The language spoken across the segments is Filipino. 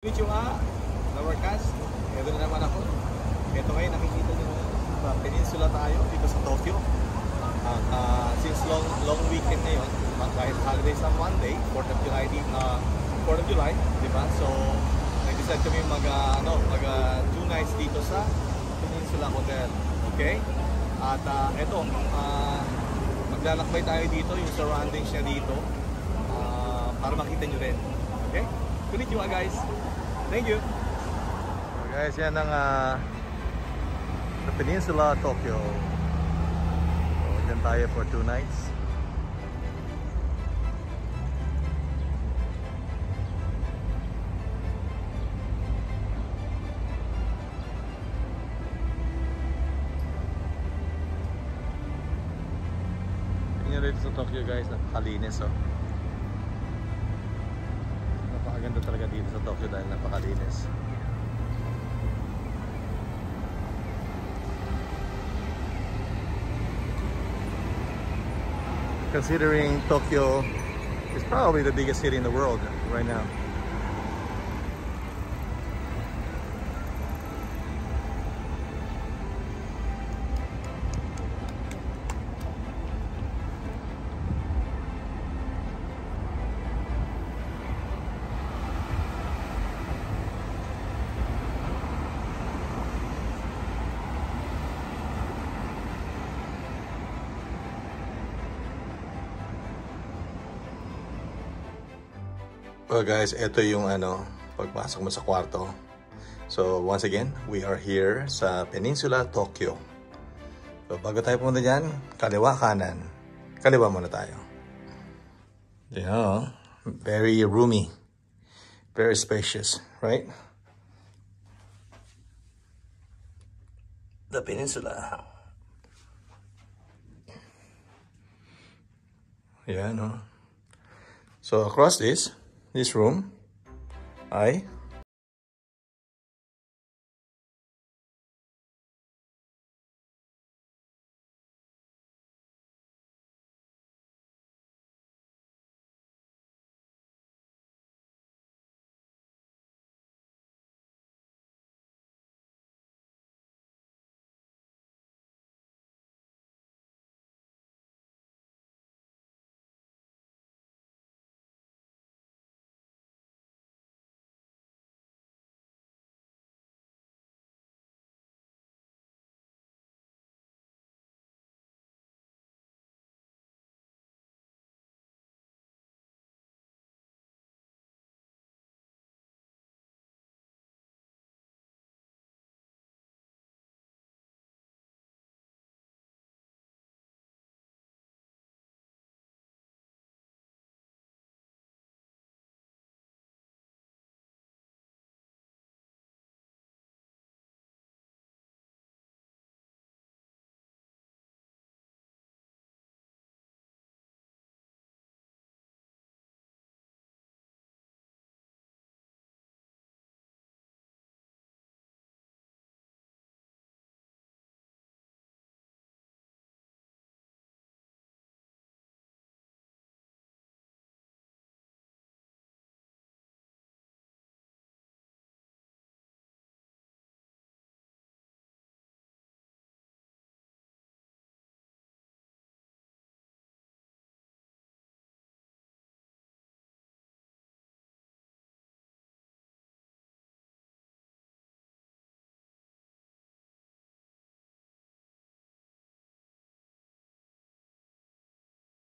Konnichiwa, Lowercast. Ito na naman ako. Ito ngayon, nakikita nyo sa peninsula tayo dito sa Tokyo. At since long weekend ngayon, dahil holidays on Monday, 4th of July, 4th of July, di ba? So, nag-decide kami mag 2 nights dito sa Peninsula Hotel. Okay? At ito, maglalakbay tayo dito, yung surroundings niya dito, para makita nyo rin. Okay? Konnichiwa guys! Thank you! So guys, yan ang the Peninsula, Tokyo. So, dyan tayo for 2 nights. Tingnan dito sa Tokyo guys, napakalinis oh. Napakaganda talaga dito sa Tokyo dahil napakalinis. Considering Tokyo is probably the biggest city in the world right now. Well guys, ito yung pagpasok mo sa kwarto. So once again, we are here sa Peninsula, Tokyo. So bago tayo pumunta dyan, kaliwa kanan. Kaliwa muna tayo. You know, very roomy. Very spacious, right? The Peninsula. Yeah, no. So across this room,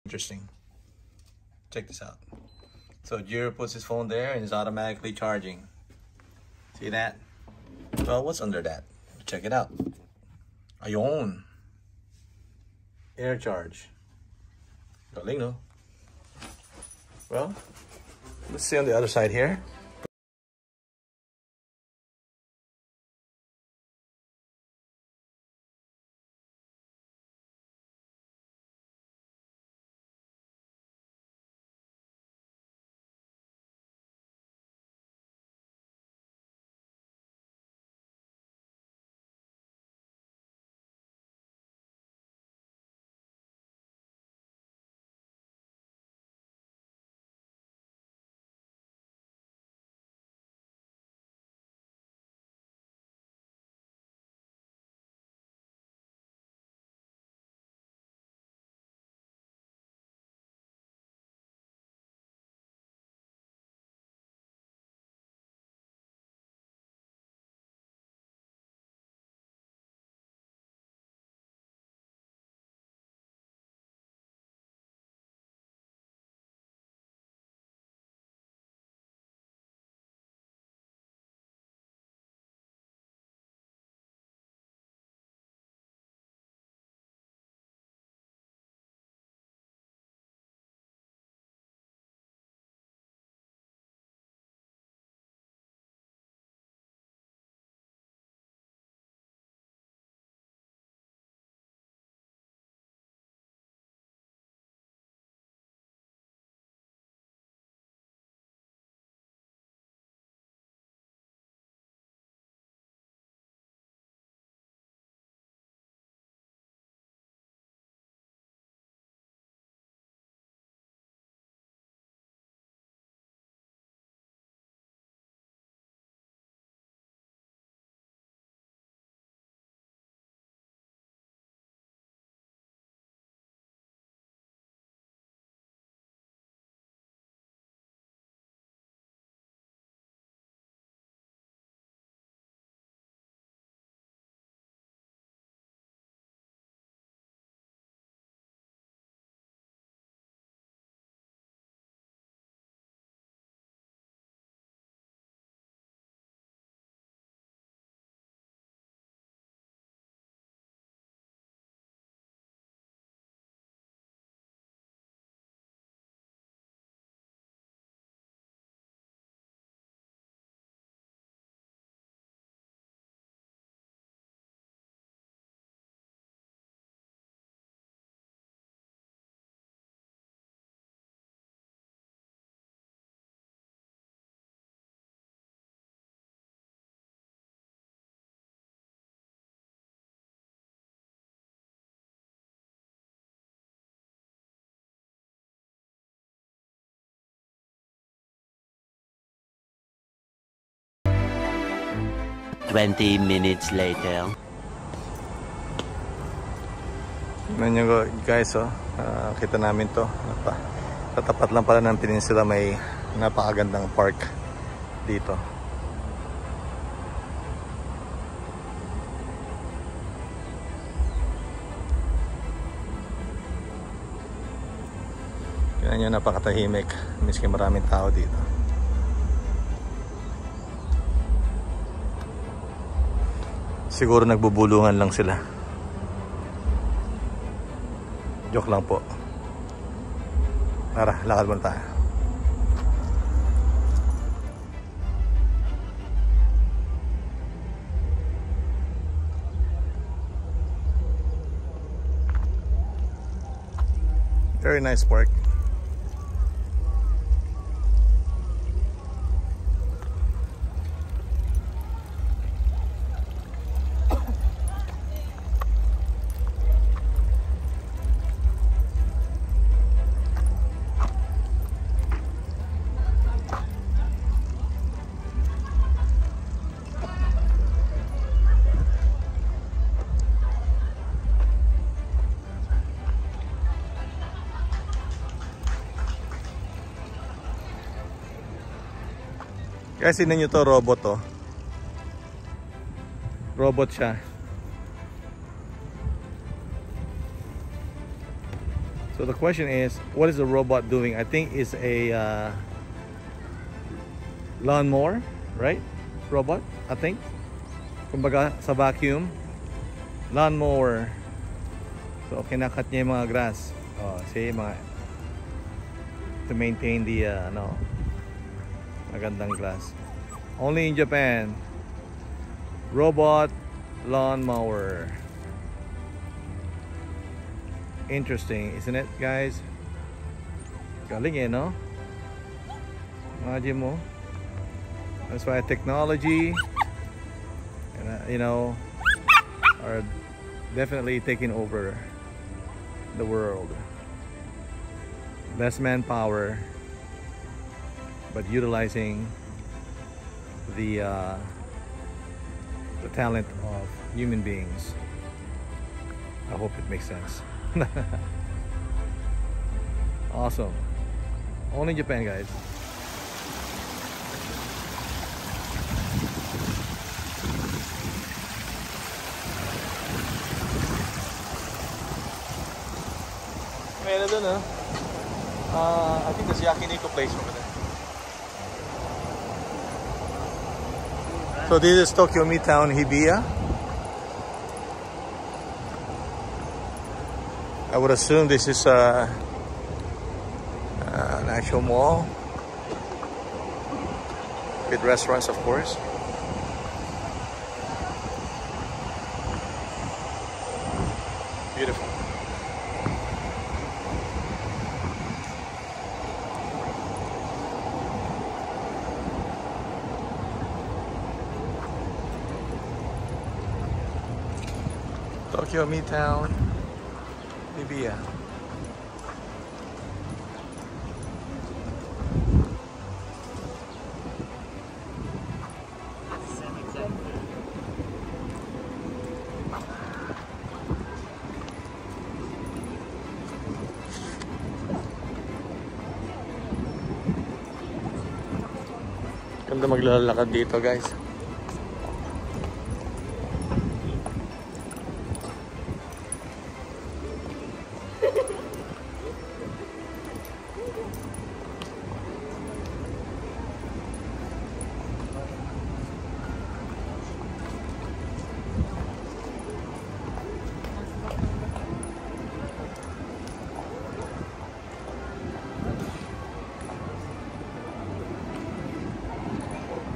interesting. Check this out. So Jiro puts his phone there and it's automatically charging. See that? Well, what's under that? Check it out. Ayun. Air charge. Galing, no? Well, let's see on the other side here. 20 minutes later. Tignan nyo guys, oh. Kita namin to. Tatapat lang pala ng peninsula, may napakagandang park dito. Tignan nyo, napakatahimik. Miski maraming tao dito. Siguro nagbubulungan lang sila. Joke lang po. Tara, lakad muna tayo. Very nice park. Kasi tignan nyo to, robot to. Robot siya. So the question is, what is the robot doing? I think it's a lawnmower, right? Robot, I think. Kumbaga sa vacuum. Lawnmower. So kinakat niya yung mga grass. Oh, see, mga to maintain the magandang grass. Only in Japan. Robot lawnmower. Interesting, isn't it, guys? Galing eh, no? Imagine mo. That's why technology and are definitely taking over the world. Less manpower, but utilizing the talent of human beings. I hope it makes sense. Awesome. Only in Japan, guys. Meron dun, I think there's Yakiniku place over there. So this is Tokyo Midtown Hibiya. I would assume this is an actual mall with restaurants, of course. Beautiful. Tokyo Midtown Hibiya. Ganda maglalakad dito, guys.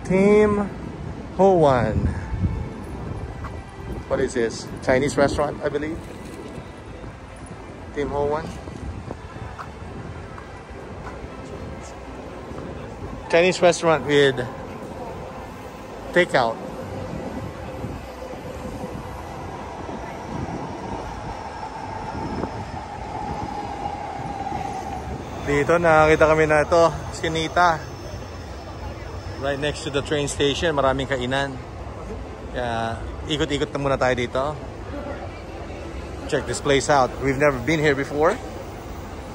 Tim Ho Wan. What is this? Chinese restaurant, I believe. Tim Ho Wan. Chinese restaurant with takeout. Dito nakakita kami na ito, Skinita. Right next to the train station, maraming kainan. Kaya ikot-ikot na muna tayo dito. Check this place out. We've never been here before.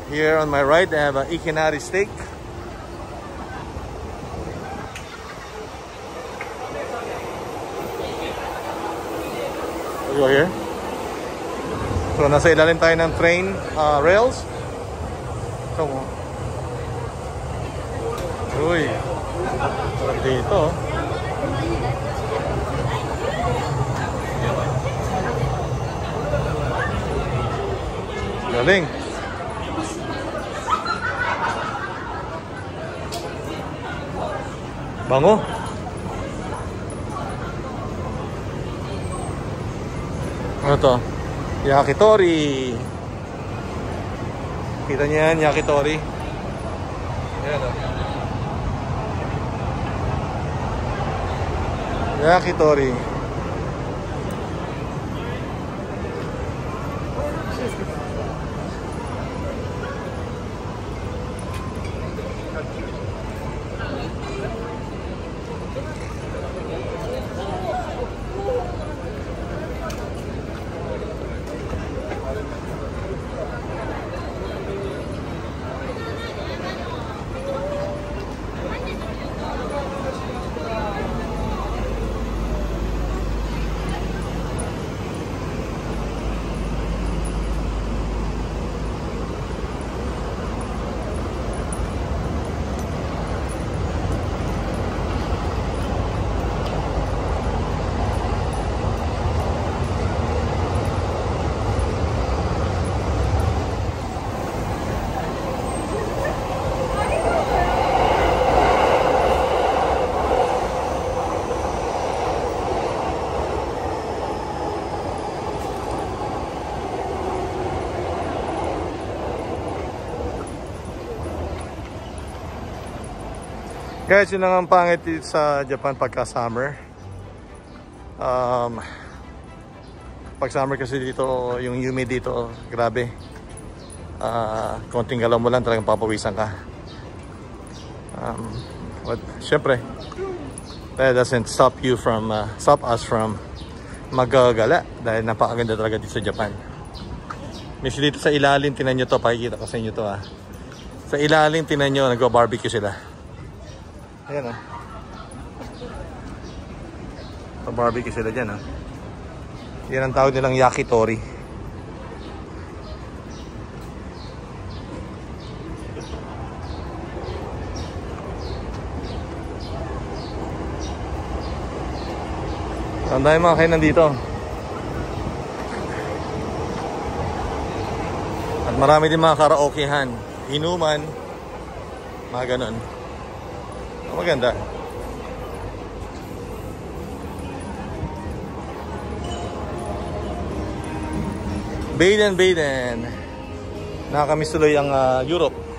Here on my right, I have an Ikinari steak. Go here. So nasa ilalim tayo ng train rails. So, uy, dito. Galing. Bango. Ano to? Yakitori. Kita niyo yan, yakitori. Yan o. Yakitori. Guys, yun lang ang pangit dito sa Japan pagka summer. Pag summer kasi dito, yung humid dito, grabe. Konting galaw mo lang, talagang papawisan ka. But syempre, that doesn't stop us from magagala dahil napakaganda talaga dito sa Japan. Miss, dito sa ilalim, tinan nyo to, pakikita ko sa inyo to ha. Sa ilalim, tinan nyo, nagwa-barbecue sila. Ayan o. Pa-barbecue sila dyan ha. Yan ang tawag nilang yakitori. Ang dami mga kainan dito. At marami din mga karaokehan, inuman, mga ganon. Maganda. Baden. Nakakamiss tuloy ang Europe.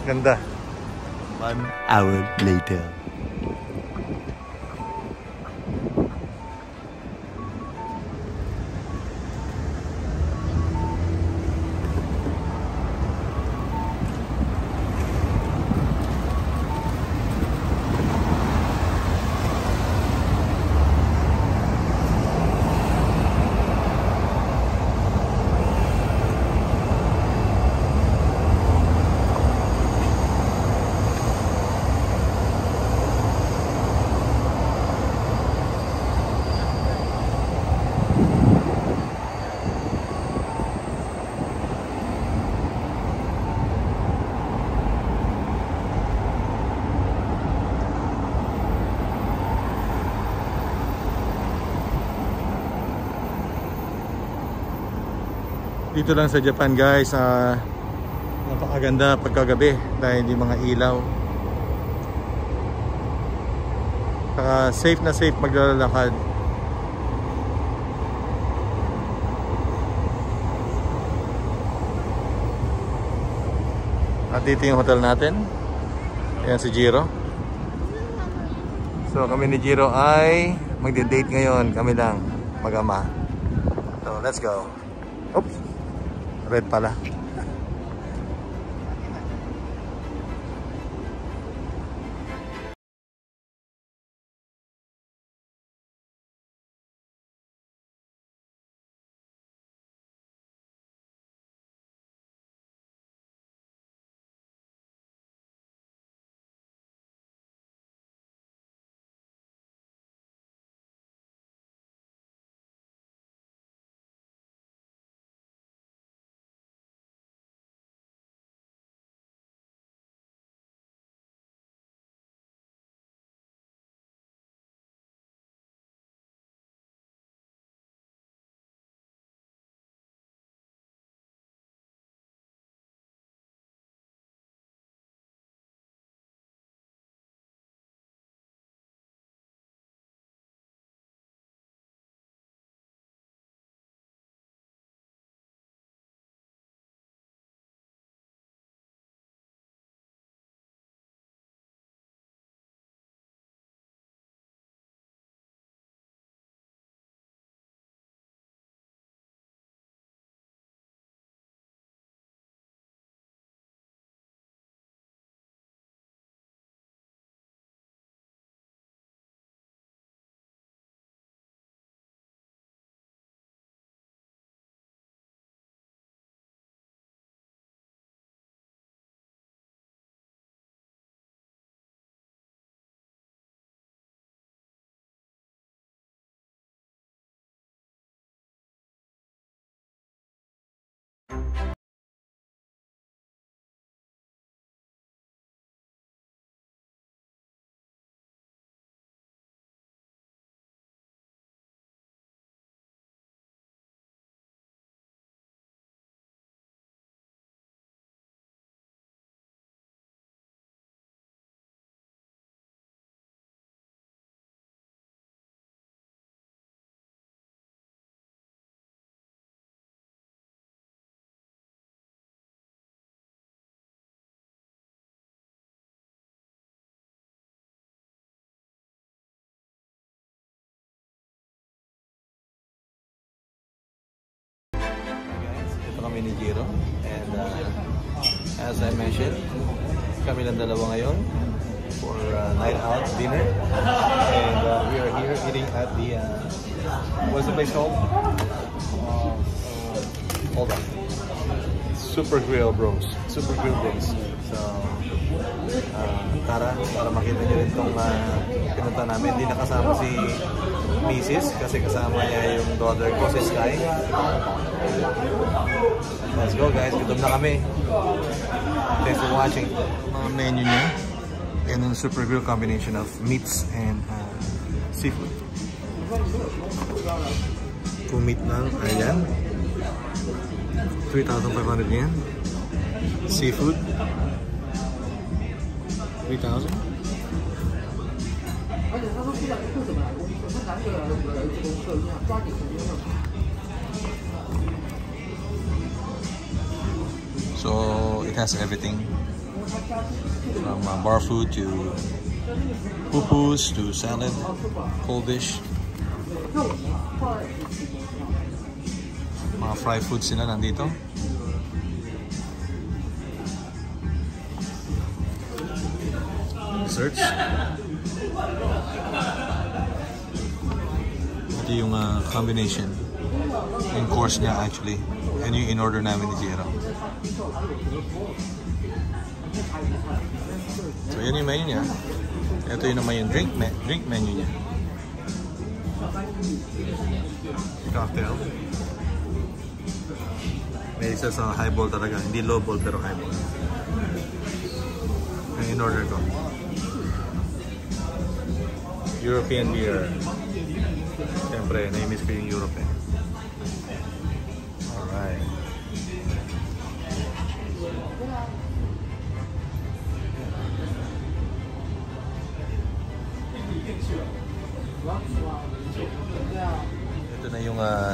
Ganda. 1 hour later. Dito lang sa Japan guys, Napakaganda pagkagabi dahil hindi mga ilaw. Saka safe na safe maglalakad. At dito yung hotel natin. Ayan si Jiro. So kami ni Jiro ay magde-date ngayon. Kami lang mag-ama. So let's go. Oops. Red pala. Kami ni Jiro, and as I mentioned, kami lang dalawa ngayon for night out dinner, and we are here eating at the what's the place called? Hold on, Super Grill Bros. Super Grill Bros. So tara, para makita nyo rin itong pinunta namin. Hindi nakasama si Mrs. kasi kasama niya yung daughter ko, si Sky. Let's go guys, gutom na kami. Thanks for watching. Mga menu niya, yan yung Super Grill combination of meats and seafood. Kung meat lang, ayan, 3,500 yen. Seafood, 3,000. So it has everything from bar food to pupus to salad, cold dish. Mga fried foods sila nandito. Desserts. Ito yung combination. Yung course niya actually. Yan yung in-order namin ni Jiro. So yan yung menu niya. Ito yung naman yung drink menu niya. Cocktail. May isa sa highball talaga. Hindi lowball pero highball. Yung in-order ko. European beer. Siyempre, na-miss ko yung Europe eh. Alright.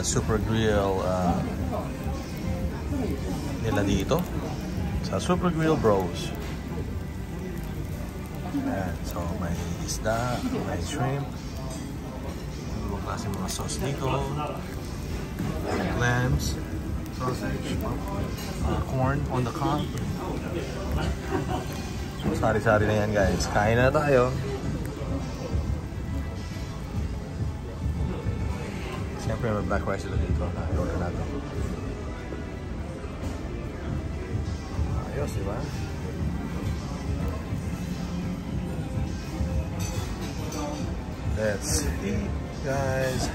super grill nila dito sa Super Grill Bros. Ayan, so may isda, may shrimp, ibang klase mga sauce dito, clams, sausage, corn on the cob. So sari-sari na yan guys, kain na tayo. Siyempre may black rice dito na i-order natin. Ayos, diba? Let's eat, guys.